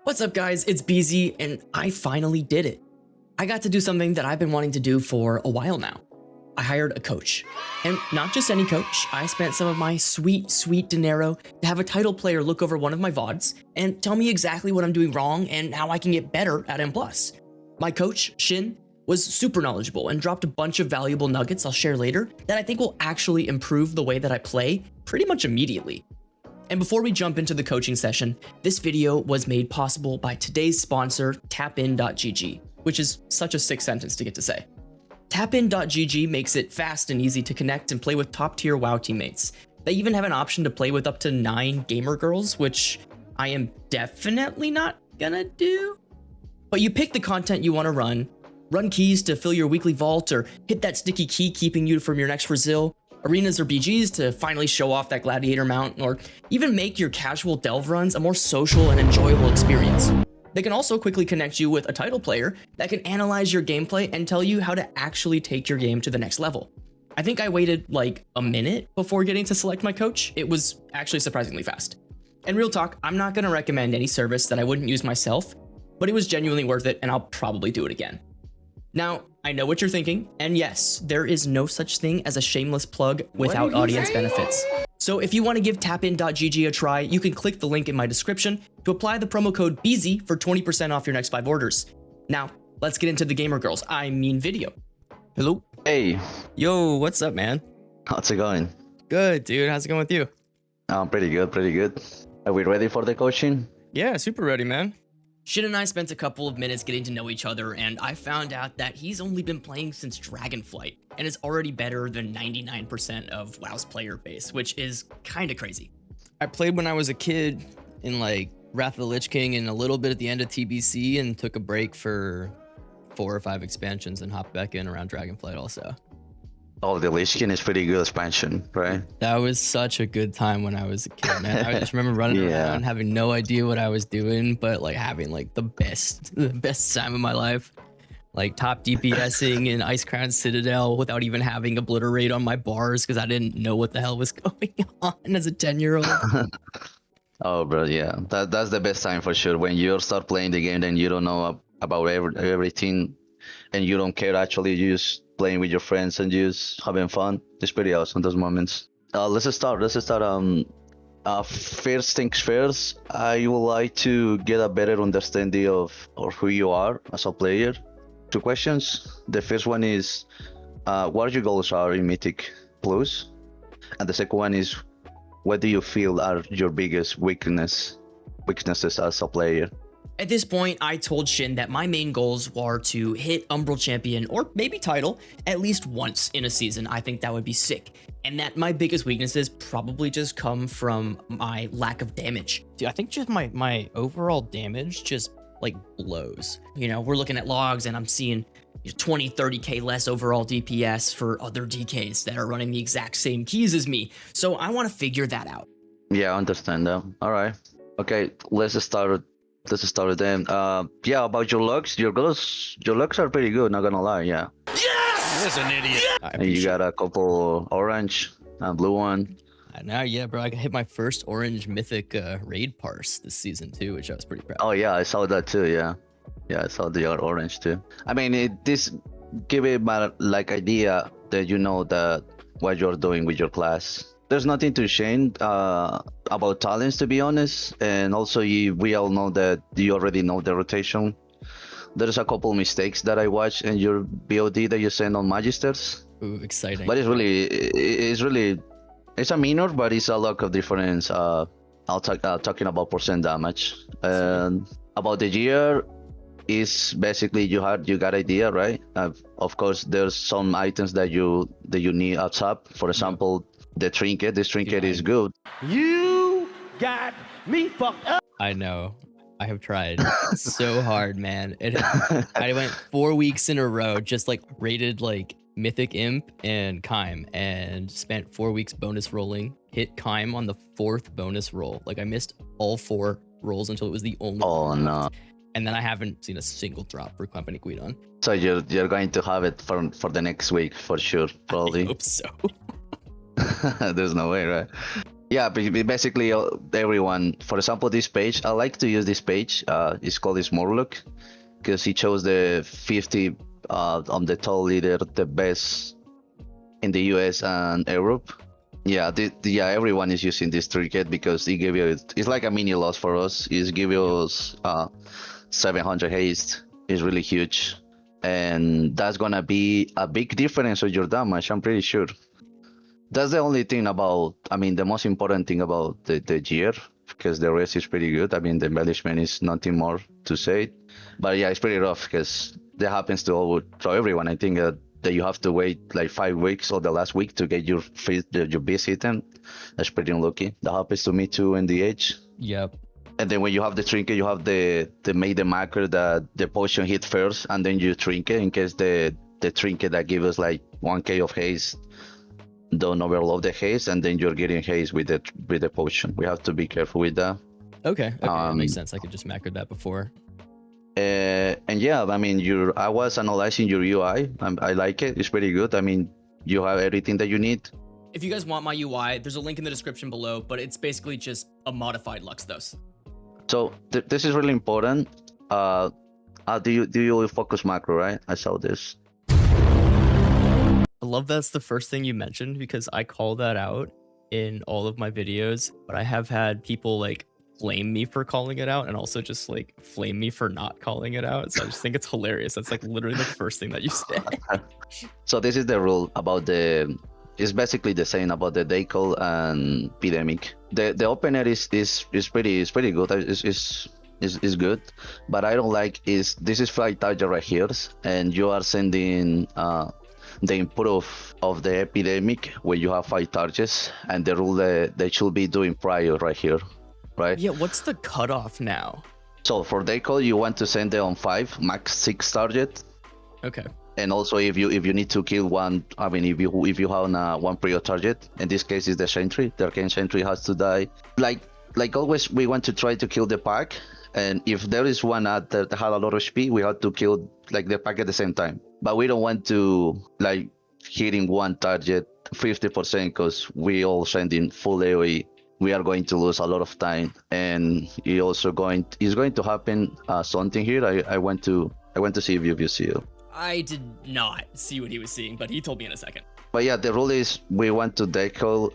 What's up guys, it's BZ and I finally did it. I got to do something that I've been wanting to do for a while now. I hired a coach. And not just any coach, I spent some of my sweet dinero to have a title player look over one of my VODs and tell me exactly what I'm doing wrong and how I can get better at M+. My coach, Shin, was super knowledgeable and dropped a bunch of valuable nuggets I'll share later that I think will actually improve the way that I play pretty much immediately. And before we jump into the coaching session, this video was made possible by today's sponsor, tapin.gg, which is such a sick sentence to get to say. Tapin.gg makes it fast and easy to connect and play with top-tier WoW teammates. They even have an option to play with up to 9 gamer girls, which I am definitely not gonna do. But you pick the content you want to run keys to fill your weekly vault, or hit that sticky key keeping you from your next Brazil, arenas or BGs to finally show off that gladiator mount, or even make your casual delve runs a more social and enjoyable experience. They can also quickly connect you with a title player that can analyze your gameplay and tell you how to actually take your game to the next level. I think I waited like a minute before getting to select my coach. It was actually surprisingly fast. And real talk, I'm not gonna recommend any service that I wouldn't use myself, but it was genuinely worth it and I'll probably do it again. Now, I know what you're thinking, and yes, there is no such thing as a shameless plug without audience benefits. So if you want to give tapin.gg a try, you can click the link in my description to apply the promo code BZ for 20% off your next 5 orders. Now, let's get into the gamer girls, I mean video. Hello? Hey, Yo, what's up, man? how's it going? Good, dude. How's it going with you? Pretty good, pretty good. Are we ready for the coaching? Yeah, super ready, man. Shin and I spent a couple of minutes getting to know each other, and I found out that he's only been playing since Dragonflight, and is already better than 99% of WoW's player base, which is kinda crazy. I played when I was a kid in like Wrath of the Lich King and a little bit at the end of TBC, and took a break for 4 or 5 expansions and hopped back in around Dragonflight also. Oh, the Lich King is pretty good expansion, right? That was such a good time when I was a kid, man. I just remember running Yeah. around having no idea what I was doing, but like having like the best time of my life. Like top DPSing in Icecrown Citadel without even having Obliterate on my bars because I didn't know what the hell was going on as a 10-year-old. Oh, bro, yeah. That's the best time for sure. When you start playing the game, then you don't know about everything, and you don't care actually. You just playing with your friends and just having fun. It's pretty awesome, those moments. Let's start. First things first, I would like to get a better understanding of who you are as a player. 2 questions. The first one is, what your goals are in Mythic Plus? And the second one is, what do you feel are your biggest weaknesses as a player? At this point, I told Shin that my main goals were to hit Umbral Champion or maybe title at least once in a season. I think that would be sick. And that my biggest weaknesses probably just come from my lack of damage. Dude, I think just my overall damage just like blows. You know, we're looking at logs and I'm seeing 20, 30k less overall DPS for other DKs that are running the exact same keys as me. So I want to figure that out. Yeah, I understand that. All right. Okay, let's start with them. Yeah, about your looks. Your looks are pretty good. Not gonna lie. Yeah. This is an idiot. And you got a couple orange, blue one. Now, yeah, bro, I hit my first orange mythic raid parse this season too, which I was pretty proud of. Oh yeah, I saw that too. Yeah, I saw the orange too. I mean, this give it my like idea that you know that what you're doing with your class. There's nothing to shame about talents, to be honest. And also, we all know that you already know the rotation. There's a couple mistakes that I watched in your BOD that you send on Magisters. Ooh, exciting. But it's a minor, but it's a lot of difference. Talking about percent damage. And about the gear, is basically you got idea, right? Of course, there's some items that you need up top. For example, the trinket. This trinket is good. You got me fucked up. I know. I have tried so hard, man. I went 4 weeks in a row, just like rated like Mythic Imp and Kime, and spent 4 weeks bonus rolling. Hit Kime on the 4th bonus roll. Like I missed all 4 rolls until it was the only. Oh no! And then I haven't seen a single drop for Company Guidon. So you're going to have it for the next week for sure, probably. I hope so. There's no way, right? Yeah, basically everyone. For example, this page, I like to use this page. It's called this Morlock because it shows the 50 on the top leader, the best in the US and Europe. Yeah, yeah, everyone is using this trinket because it give you. It's like a mini loss for us. It's give us 700 haste. It's really huge, and that's gonna be a big difference with your damage. I'm pretty sure. That's the only thing about. I mean, the most important thing about the gear, because the rest is pretty good. I mean, the embellishment is nothing more to say, but yeah, it's pretty rough because that happens to everyone. I think that you have to wait like 5 weeks or the last week to get your base item. That's pretty unlucky. That happens to me too in the age. Yep. And then when you have the trinket, you have the make the macro that the potion hit first, and then you trinket in case the trinket that gives us like 1k of haste don't overload the haste, and then you're getting haste with the potion. We have to be careful with that. Okay, that makes sense. I could just macro that before. And yeah, I mean, I was analyzing your UI. I like it. It's pretty good. I mean, you have everything that you need. If you guys want my UI, there's a link in the description below, but it's basically just a modified Luxthos. So this is really important. Do you focus macro, right? I saw this. I love that's the first thing you mentioned because I call that out in all of my videos, but I have had people like flame me for calling it out and also just like flame me for not calling it out. So I just think it's hilarious. That's like literally the first thing that you say. So this is the rule about it's basically the same about the decal and epidemic. The opener is pretty good. Is good, but I don't like this is flight target right here, and you are sending the improve of the epidemic where you have 5 targets, and the rule that they should be doing prior right here, right? Yeah, what's the cutoff now? So for decal, you want to send it on 5, max 6 target. Okay. And also if you need to kill one, I mean if you have one prior target, in this case is the sentry, the arcane sentry has to die. Like always, we want to try to kill the pack, and if there is one that had a lot of HP, we have to kill like the pack at the same time. But we don't want to like hitting one target 50% because we all sending full AoE. We are going to lose a lot of time, and it's going to happen something here. I want to see if you see it. I did not see what he was seeing, but he told me in a second. But yeah, the rule is we want to decal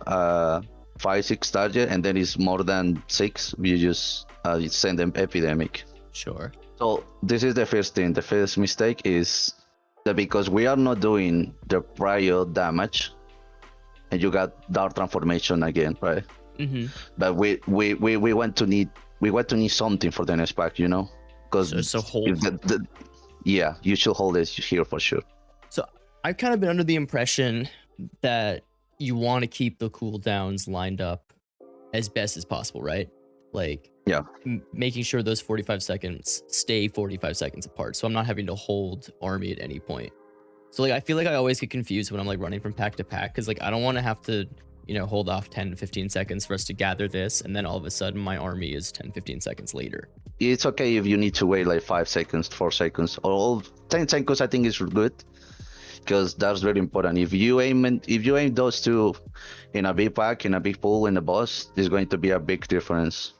5-6 target, and then it's more than 6, we just send them epidemic. Sure. So this is the first thing. The first mistake is that because we are not doing the prior damage, and you got dark transformation again, right? Mm-hmm. But we want to need something for the next pack, you know, because so hold. Yeah, you should hold this here for sure. So I've kind of been under the impression that you want to keep the cooldowns lined up as best as possible, right? Like, yeah, making sure those 45 seconds stay 45 seconds apart. So I'm not having to hold army at any point. So like, I feel like I always get confused when I'm like running from pack to pack because like I don't want to have to, hold off 10 to 15 seconds for us to gather this. And then all of a sudden my army is 10, 15 seconds later. It's okay if you need to wait like 5 seconds, 4 seconds, or all 10 seconds. I think is good because that's very important. If you aim those two in a big pack, in a big pool, in the boss, there's going to be a big difference.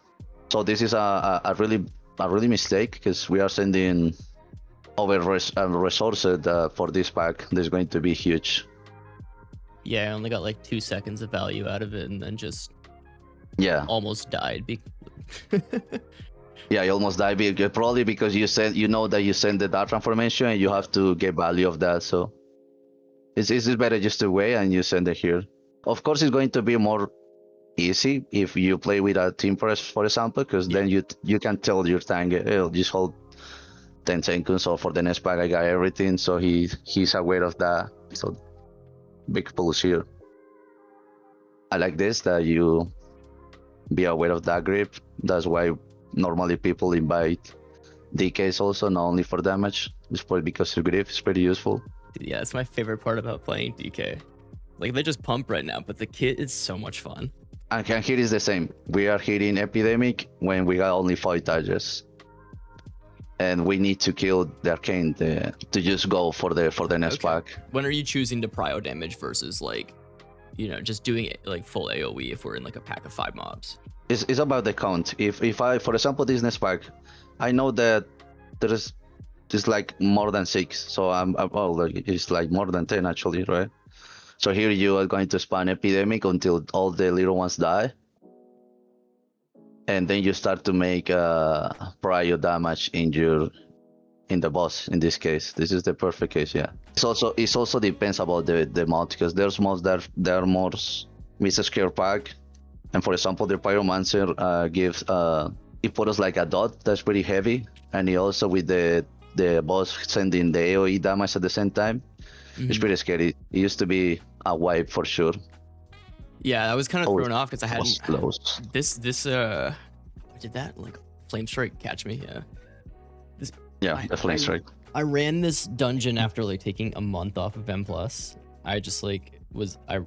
So this is a really mistake because we are sending over resources for this pack. There's going to be huge. Yeah, I only got like 2 seconds of value out of it, and then just almost died. Yeah, you almost died probably because you send the dark transformation and you have to get value of that. So it's better just to wait and you send it here. Of course, it's going to be more easy if you play with a team press, for example, because then you can tell your tank, just hold 10 seconds, or for the next pack I got everything. So he's aware of that. So big pulls here. I like this, that you be aware of that grip. That's why normally people invite DKs also, not only for damage. It's probably because the grip is pretty useful. Yeah, it's my favorite part about playing DK. Like, they just pump right now, but the kit is so much fun. And here is the same. We are hitting Epidemic when we got only 5 targets. And we need to kill the Arcane to just go for the next pack. When are you choosing to prio damage versus, like, just doing it like full AoE if we're in like a pack of 5 mobs. It's about the count. If I, for example, this next pack, I know that there's like more than 6, so well, like, it's like more than 10 actually, right? So here you are going to spawn epidemic until all the little ones die, and then you start to make prior damage in the boss. In this case, this is the perfect case. Yeah. It's also depends about the mod, because there's mods that there are more miss scare pack, and for example, the pyromancer gives it put us like a dot that's pretty heavy, and he also with the boss sending the AoE damage at the same time. It's pretty scary. It used to be a wipe for sure. Yeah, I was kind of thrown off because I hadn't close. This did that like flame strike catch me? Yeah. The flame strike. I ran this dungeon after like taking a month off of M+. I just like I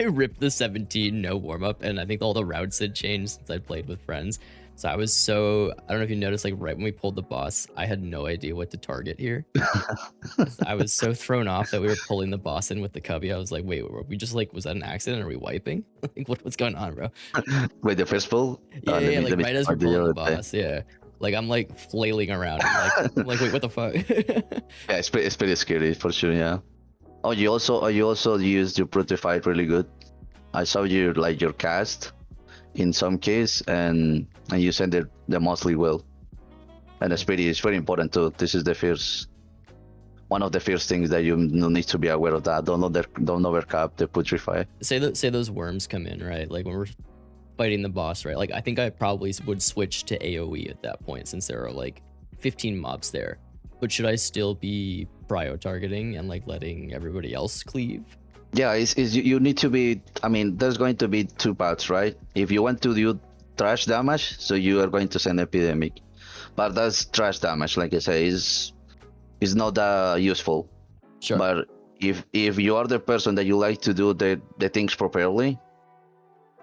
ripped the 17 no warm up, and I think all the routes had changed since I played with friends. So I don't know if you noticed, like right when we pulled the boss, I had no idea what to target here. I was so thrown off that we were pulling the boss in with the cubby. I was like, wait, were we just like, was that an accident? Are we wiping? Like what's going on, bro? Wait, the first pull? Yeah, like right as we're pulling the boss, yeah. Like I'm like flailing around. I'm like, wait, what the fuck? Yeah, it's pretty scary for sure, yeah. Oh, you also used your Brutify really good. I saw you like your cast in some case, and you send it the mostly well, and it's very important too. This is one of the first things that you need to be aware of. That don't overcap the Putrefy. Say those worms come in, right? Like when we're fighting the boss, right? Like I think I probably would switch to AoE at that point, since there are like 15 mobs there. But should I still be prio targeting and like letting everybody else cleave? Yeah, you need to be. I mean, there's going to be 2 paths, right? If you want to do trash damage, so you are going to send epidemic, but that's trash damage. Like I say, is not that useful. Sure. But if you are the person that you like to do the things properly,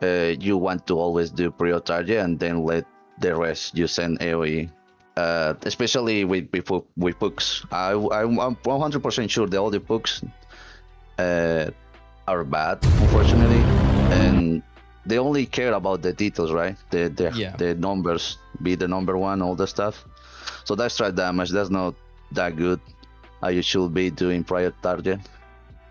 you want to always do prio target and then let the rest you send AoE. Especially with books. I'm 100% sure that all the books are bad, unfortunately, and they only care about the details, right? The numbers, be the number 1, all the stuff. So that's trash damage. That's not that good. You should be doing prior target.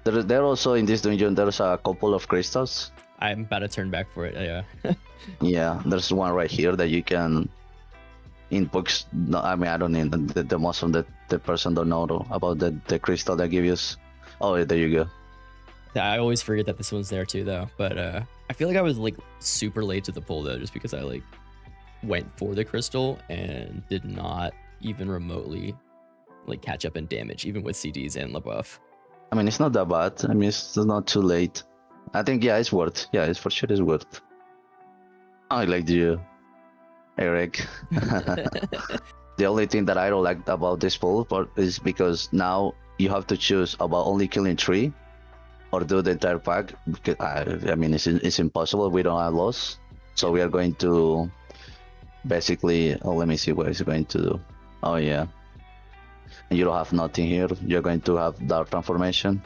There also in this dungeon there's a couple of crystals. I'm about to turn back for it. Yeah. Yeah, there's one right here that you can. In books, no, I mean I don't need the most of the person don't know about the crystal that give you. Oh, there you go. I always forget that this one's there too, though. But I feel like I was like super late to the pull though, just because I like went for the crystal and did not even remotely like catch up in damage, even with CDs and LaBuff. I mean, it's not that bad. I mean, it's not too late. I think it's worth. Yeah, it's for sure it's worth. I like you, Eric. The only thing that I don't like about this pull is because now you have to choose about only killing 3 or do the entire pack. Because I mean, it's impossible. We don't have loss, so we are going to basically. Oh, let me see what it's going to do. Oh yeah, and you don't have nothing here. You're going to have dark transformation,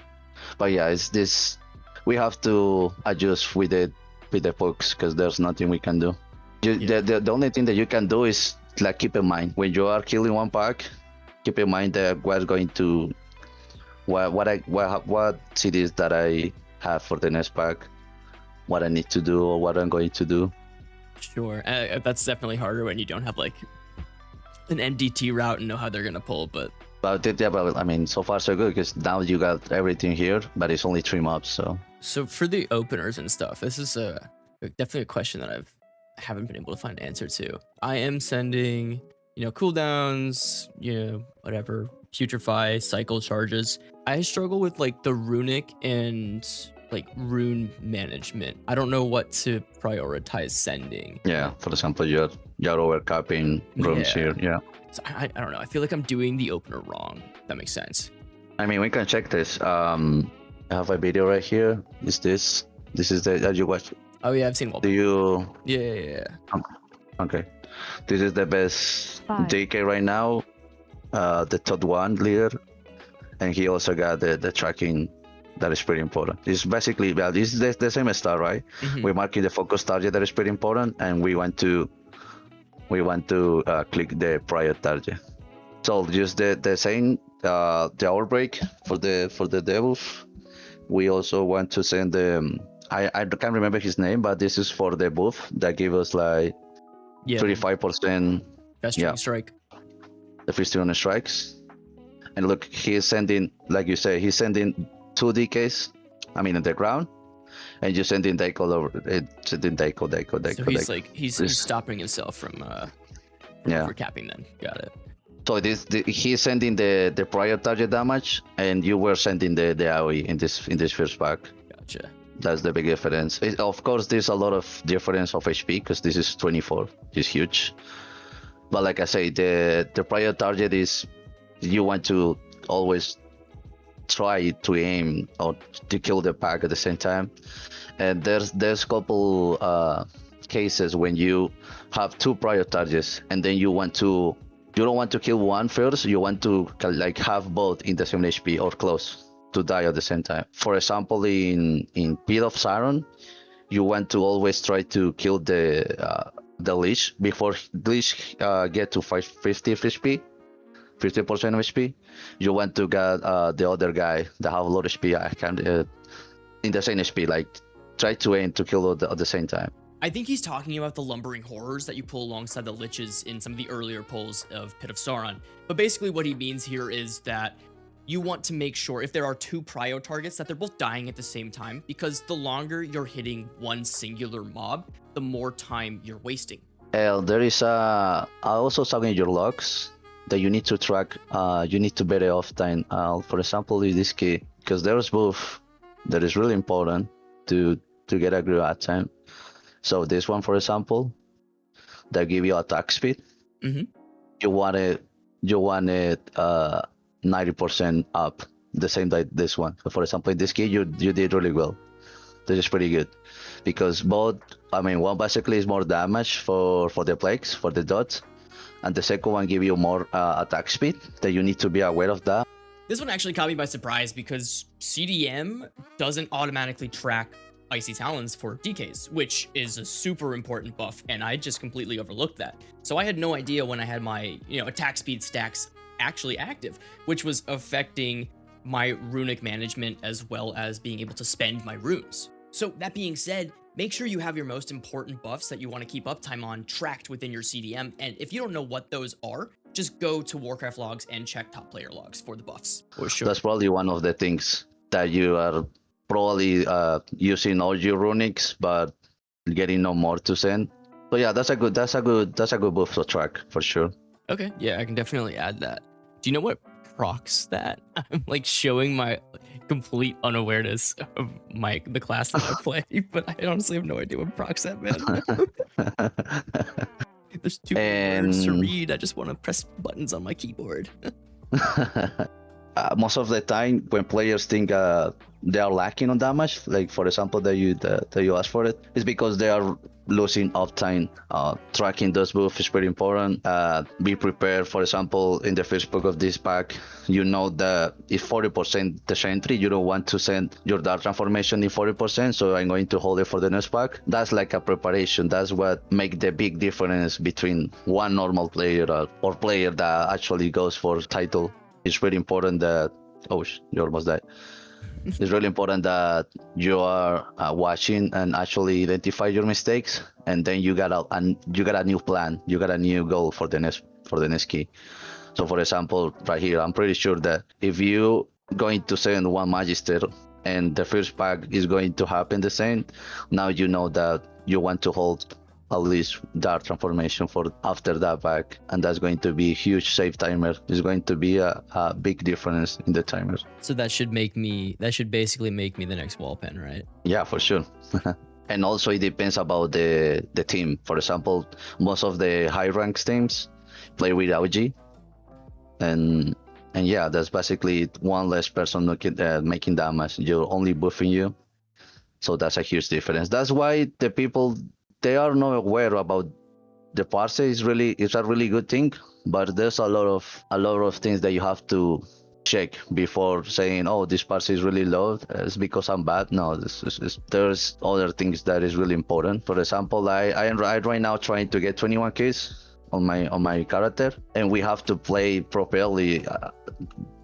but yeah, it's this. We have to adjust with the books because there's nothing we can do. The only thing that you can do is like keep in mind when you are killing one pack, keep in mind that what's going to what CDs that I have for the next pack, what I need to do or what I'm going to do. Sure, that's definitely harder when you don't have like an NDT route and know how they're gonna pull. But I mean, so far so good because now you got everything here, but it's only 3 mobs. So for the openers and stuff, this is definitely a question that I haven't been able to find an answer to. I am sending, cooldowns, whatever, putrefy, cycle charges. I struggle with like the runic and like rune management. I don't know what to prioritize sending. Yeah, for example, you're overcapping runes here. Yeah. So I don't know. I feel like I'm doing the opener wrong. If that makes sense. I mean, we can check this. I have a video right here. This is that you watch. Oh yeah, I've seen one. Do you? Yeah. Okay. This is the best JK right now. The top 1 leader, and he also got the tracking That is pretty important. It's basically, well, this is the same star, right? We're marking the focus target that is pretty important, and we want to click the prior target. So just the same the outbreak for the debuff. We also want to send the I can't remember his name, but this is for the buff that give us like 35%. Festering strike. The festering strikes. And look, he is sending, like you say, he's sending 2 DKs. I mean, on the ground, and you're sending Daiko over. Sending Daiko. So he's like he's stopping himself from overcapping. Then got it. So he's sending the prior target damage, and you were sending the AoE in this first pack. Gotcha. That's the big difference. Of course, there's a lot of difference of HP because this is 24. It's huge. But like I say, the prior target is you want to always try to aim or to kill the pack at the same time. And there's couple cases when you have 2 prior targets, and then you don't want to kill one first. You want to like have both in the same HP or close to die at the same time. For example, in Pit of Siren, you want to always try to kill the Lich before Lich get to 50 HP, 50% of HP. You want to get the other guy that have a lot of HP. I can in the same HP, like try to aim to kill at the same time. I think he's talking about the lumbering horrors that you pull alongside the liches in some of the earlier pulls of Pit of Sauron. But basically what he means here is that you want to make sure if there are 2 prio targets that they're both dying at the same time, because the longer you're hitting one singular mob, the more time you're wasting. There is also something in your logs that you need to track. You need to better off time. For example, in this key, because there's buff that is really important to get a good at time. So this one, for example, that give you attack speed. You want it 90% up, the same like this one. So for example, in this key, you did really well. This is pretty good because both. I mean, one basically is more damage for the plagues, for the dots, and the second one give you more attack speed. That you need to be aware of that. This one actually caught me by surprise because CDM doesn't automatically track Icy Talons for DKs, which is a super important buff, and I just completely overlooked that. So I had no idea when I had my, attack speed stacks actually active, which was affecting my runic management as well as being able to spend my runes. So that being said, make sure you have your most important buffs that you want to keep uptime on tracked within your CDM, and if you don't know what those are, just go to Warcraft logs and check top player logs for the buffs. For sure. That's probably one of the things that you are probably using all your runics, but getting no more to send. So yeah, that's a good buff to track for sure. Okay, yeah, I can definitely add that. Do you know what procs that? I'm like showing my complete unawareness of the class that I play, but I honestly have no idea what procs that, man. There's too many words to read. I just want to press buttons on my keyboard. Most of the time, when players think they are lacking on damage, like for example that you asked for it, is because they are losing uptime. Tracking those buffs is very important. Be prepared. For example, in the first book of this pack, you know that if 40% the sentry, you don't want to send your dark transformation in 40%, so I'm going to hold it for the next pack. That's like a preparation. That's what makes the big difference between one normal player or player that actually goes for title. It's really important that you almost died. It's really important that you are watching and actually identify your mistakes, and then you got a new plan. You got a new goal for the next key. So, for example, right here, I'm pretty sure that if you going to send one Magister and the first pack is going to happen the same, now you know that you want to hold at least dark transformation for after that pack, and that's going to be a huge save timer. It's going to be a big difference in the timer. So that should basically make me the next wall pen, right? Yeah, for sure. And also it depends about the team. For example, most of the high ranks teams play with OG, and yeah, that's basically one less person making damage. You're only buffing you, so that's a huge difference. That's why the people, they are not aware about the parse. It's a really good thing, but there's a lot of things that you have to check before saying, "Oh, this part is really low. It's because I'm bad." No, there's other things that is really important. For example, I am right now trying to get 21 kills on my character, and we have to play properly.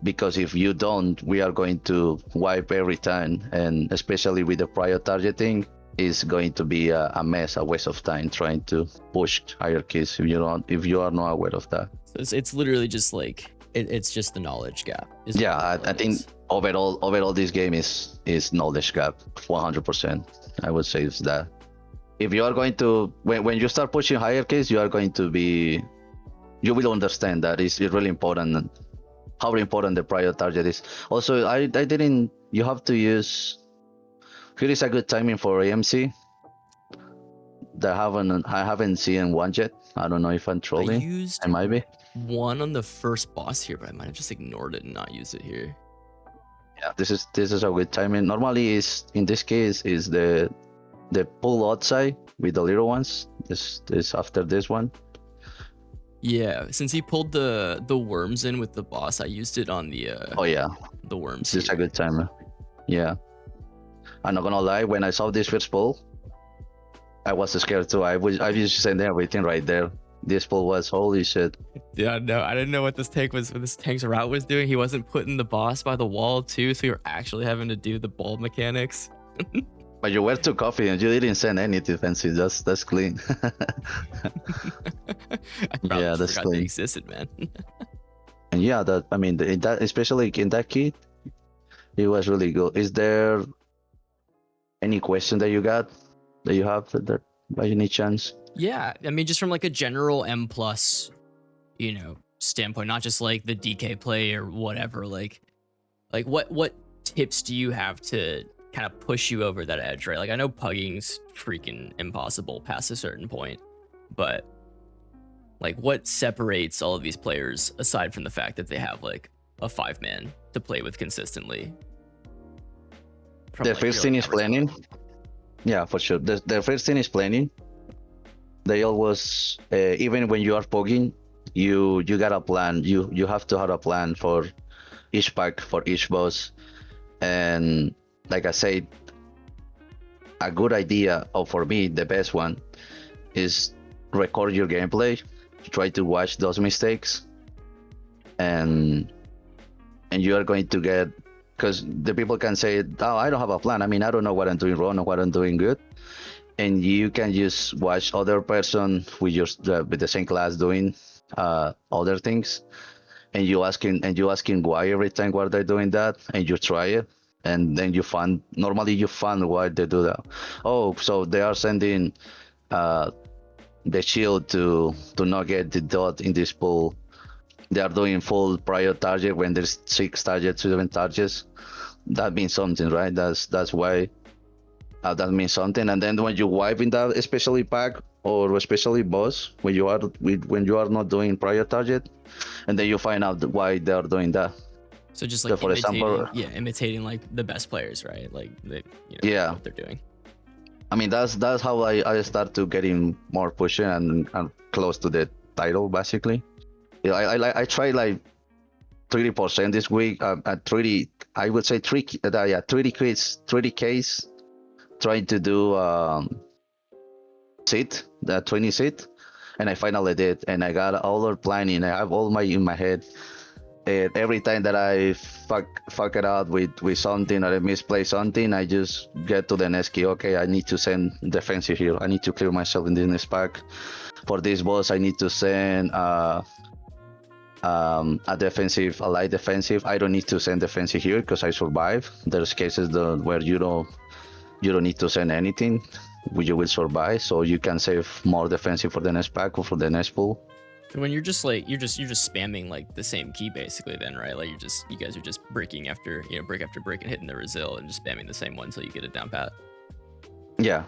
Because if you don't, we are going to wipe every time, and especially with the prior targeting, is going to be a mess, a waste of time trying to push hierarchies if you are not aware of that. So it's literally just like it's just the knowledge gap. Yeah, I think overall this game is knowledge gap 100%. I would say it's that. If you are going to when you start pushing hierarchies, you will understand that it's really important how important the prior target is. Also, you have to use. Here is a good timing for AMC. I haven't seen one yet. I don't know if I'm trolling. I might be. One on the first boss here, but I might have just ignored it and not used it here. Yeah, this is a good timing. Normally, in this case is the pull outside with the little ones. This after this one. Yeah, since he pulled the worms in with the boss, I used it on the the worms. This is a good timer. Yeah. I'm not gonna lie, when I saw this first pull, I was scared too. I was just saying everything right there. This pull was holy shit. Yeah, no, I didn't know what this tank's route was doing. He wasn't putting the boss by the wall too, so you're actually having to do the bulb mechanics. But you were too confident. You didn't send any defensive. That's clean. Yeah, that's clean. They existed, man. And yeah, especially in that kit, it was really good. Is there any question that you have that by any chance? Yeah, I mean, just from like a general M plus, standpoint, not just like the DK play or whatever. Like what tips do you have to kind of push you over that edge, right? Like I know pugging's freaking impossible past a certain point, but like what separates all of these players aside from the fact that they have like a 5-man to play with consistently? The first thing is planning. Yeah, for sure. The first thing is planning. They always, even when you are pogging, you got a plan. You have to have a plan for each pack, for each boss. And like I said, a good idea, or for me, the best one, is record your gameplay. Try to watch those mistakes, and you are going to get. Because the people can say, "Oh, I don't have a plan. I mean, I don't know what I'm doing wrong or what I'm doing good," and you can just watch other person with the same class doing other things, and you asking why every time why they're doing that, and you try it, and then you find why they do that. Oh, so they are sending the shield to not get the dot in this pool. They are doing full prior target when there's 6 targets, 7 targets. That means something, right? That's why that means something. And then when you wipe in that especially pack or especially boss, when you are not doing prior target, and then you find out why they are doing that. So just like for example, imitating like the best players, right? Like what they're doing. I mean, that's how I start to getting more pushing and close to the title basically. Yeah, I tried like 30% this week. At 30, I would say 30Ks, trying to do the 20 sit, and I finally did, and I got all the planning. I have all in my head. And every time that I fuck it out with something or I misplay something, I just get to the next key. Okay, I need to send defensive here. I need to clear myself in this pack. For this boss, I need to send a light defensive. I don't need to send defensive here because I survive. There's cases where you don't need to send anything, you will survive, so you can save more defensive for the next pack or for the next pool. When you're just spamming like the same key basically, then, right? Like you guys are just breaking after break after break and hitting the resil and just spamming the same one until you get it down pat. Yeah.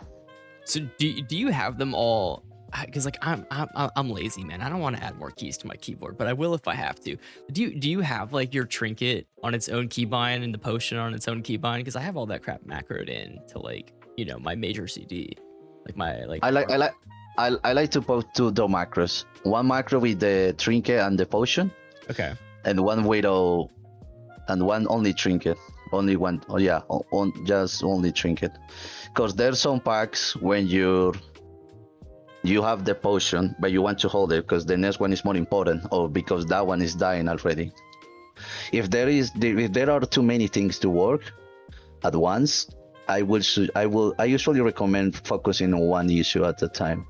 So do you have them all? Because like I'm lazy, man. I don't want to add more keys to my keyboard, but I will if I have to. Do you have like your trinket on its own keybind and the potion on its own keybind? Because I have all that crap macroed in to like my major CD, like my like. I like to put 2 macros. One macro with the trinket and the potion. Okay. And one with and one only trinket. Only one. Oh yeah, just only trinket. Because there's some packs when you have the potion, but you want to hold it because the next one is more important, or because that one is dying already. If there are too many things to work at once, I usually recommend focusing on one issue at a time.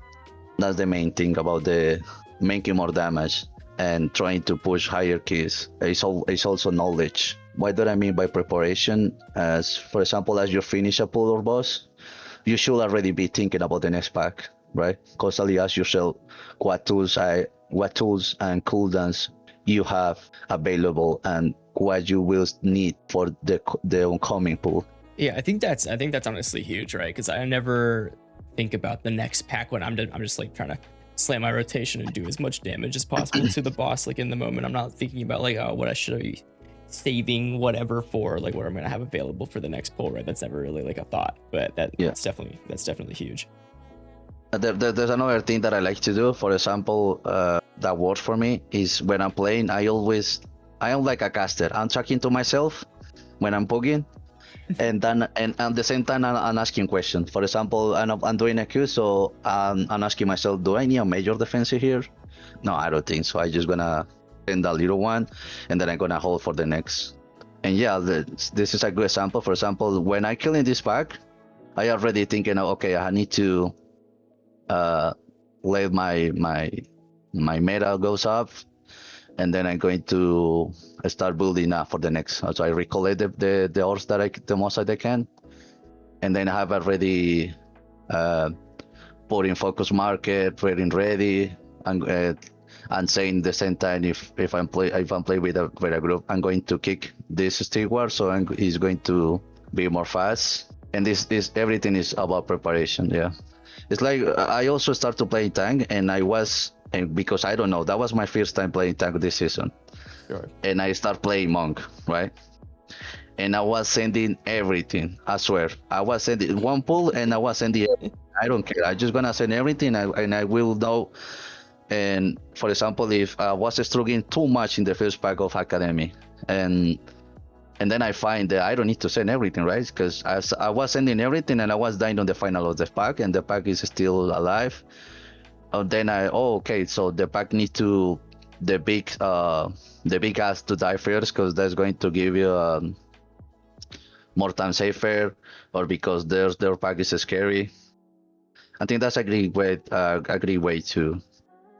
That's the main thing about the making more damage and trying to push higher keys. It's also knowledge. What do I mean by preparation? As for example, as you finish a pull or boss, you should already be thinking about the next pack, right? Constantly ask yourself what tools and cooldowns you have available and what you will need for the oncoming pull. Yeah, I think that's honestly huge, right? Because I never think about the next pack when I'm just like trying to slam my rotation and do as much damage as possible to the boss. Like in the moment, I'm not thinking about like, oh, what I should be saving whatever for, like what I'm gonna have available for the next pull, right? That's never really like a thought, but that's definitely huge. There's another thing that I like to do. For example, that works for me is when I'm playing, I am like a caster. I'm talking to myself when I'm pugging, and then and at the same time I'm asking questions. For example, I'm doing a queue, so I'm asking myself, do I need a major defensive here? No, I don't think so. I just gonna send a little one, and then I'm gonna hold for the next. And yeah, this is a good example. For example, when I kill in this pack, I already thinking, okay, I need to let my meta goes up, and then I'm going to start building up for the next. So I recollect the ores the most that I can, and then I have already put in focus market, trading ready, and saying the same time if I'm play with a group, I'm going to kick this steward, so he's going to be more fast. And this everything is about preparation. Yeah, it's like I also start to play tank, and because I don't know, that was my first time playing tank this season. Sure. And I start playing monk, right? And I was sending everything. I swear, I was sending one pull, and I was sending. I don't care. I just gonna send everything, and I will know. And for example, if I was struggling too much in the first pack of Academy, and then I find that I don't need to send everything, right? Because I was sending everything, and I was dying on the final of the pack, and the pack is still alive. Then okay, so the pack needs to the big ass to die first, because that's going to give you more time safer, or because their pack is scary. I think that's a great way to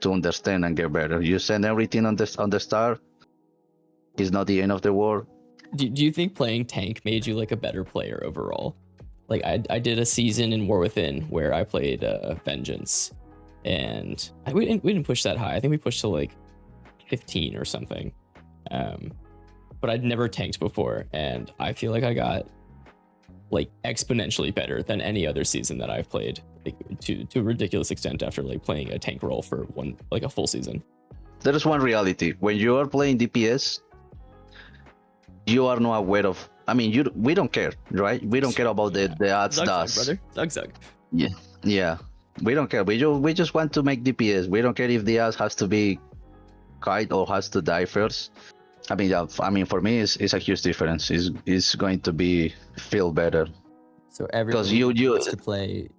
understand and get better. You send everything on the start. It's not the end of the world. Do you think playing tank made you like a better player overall? Like I did a season in War Within where I played Vengeance, and we didn't push that high. I think we pushed to like 15 or something. But I'd never tanked before, and I feel like I got like exponentially better than any other season that I've played, like, to a ridiculous extent after like playing a tank role for a full season. There is one reality: when you are playing DPS, you are not aware of. I mean, we don't care, right? We don't care about the odds brother. Zug. Yeah. We don't care. We just want to make DPS. We don't care if the odds has to be kite or has to die first. I mean, for me, it's a huge difference. It's going to feel better. So everyone wants to play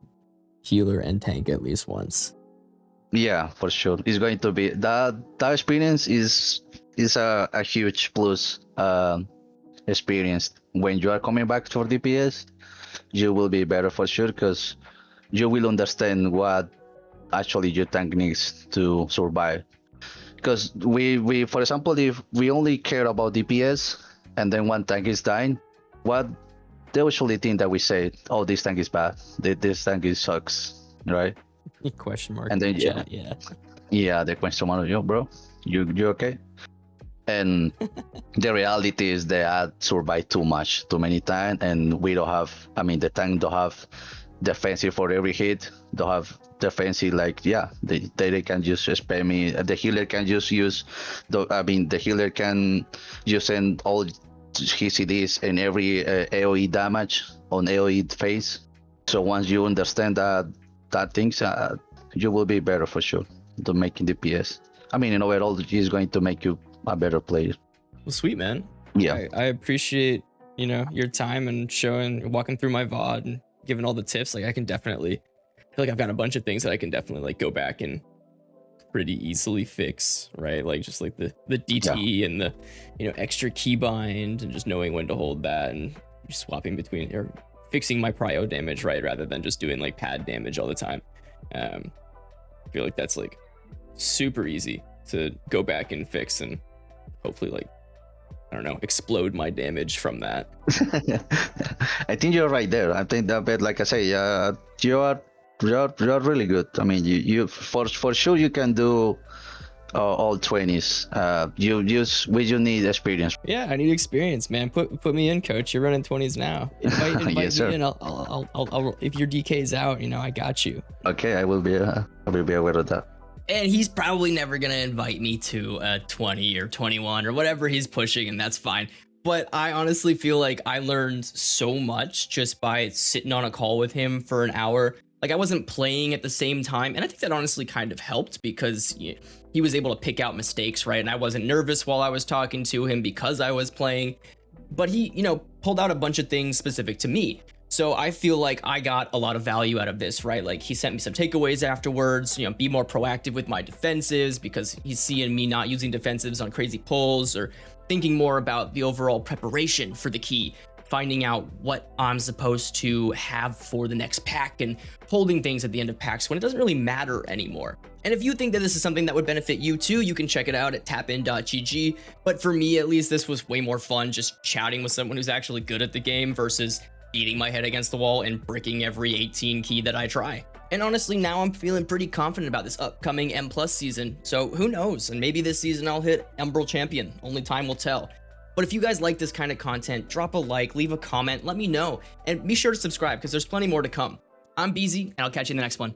healer and tank at least once. Yeah, for sure. It's going to be that experience is a huge plus experience. When you are coming back for DPS, you will be better for sure, because you will understand what actually your tank needs to survive. Because we for example, if we only care about DPS and then one tank is dying, what they usually think that we say, oh, this tank is bad, this tank sucks, right? Question mark. And then yeah, the question mark, yo, bro, you okay? And the reality is they had survived too many times, and we don't have. I mean, the tank don't have defensive for every hit. Don't have defensive they can just spam me. The healer can just use. The healer can just send all his CDs and every AOE damage on AOE phase. So once you understand that things, you will be better for sure to making DPS. I mean, in overall, it's going to make you a better player. Well, sweet, man. Yeah. I appreciate, you know, your time and walking through my VOD and giving all the tips. Like I can definitely I feel like I've got a bunch of things that I can definitely like go back and pretty easily fix, right? Like just like the DT and the, you know, extra keybind and just knowing when to hold that and just swapping between or fixing my prio damage, right? Rather than just doing like pad damage all the time. I feel like that's like super easy to go back and fix and hopefully like, I don't know, explode my damage from that. I think you're right there. I think that, but like I say, you're really good. I mean, you for sure you can do all 20s. We need experience. Yeah, I need experience, man. Put me in, coach. You're running 20s now. Invite Yes, sir. me in. I'll if your DK's out, you know, I got you. Okay, I will be aware of that. And he's probably never gonna invite me to a 20 or 21 or whatever he's pushing, and that's fine. But I honestly feel like I learned so much just by sitting on a call with him for an hour. Like I wasn't playing at the same time, and I think that honestly kind of helped because he was able to pick out mistakes, right? And I wasn't nervous while I was talking to him because I was playing. But he, you know, pulled out a bunch of things specific to me. So I feel like I got a lot of value out of this, right? Like he sent me some takeaways afterwards, you know, be more proactive with my defensives because he's seeing me not using defensives on crazy pulls or thinking more about the overall preparation for the key, finding out what I'm supposed to have for the next pack and holding things at the end of packs when it doesn't really matter anymore. And if you think that this is something that would benefit you too, you can check it out at tapin.gg. But for me, at least, this was way more fun just chatting with someone who's actually good at the game versus beating my head against the wall and bricking every 18 key that I try. And honestly, now I'm feeling pretty confident about this upcoming M+ season. So who knows? And maybe this season I'll hit Emerald Champion. Only time will tell. But if you guys like this kind of content, drop a like, leave a comment, let me know, and be sure to subscribe because there's plenty more to come. I'm BZ, and I'll catch you in the next one.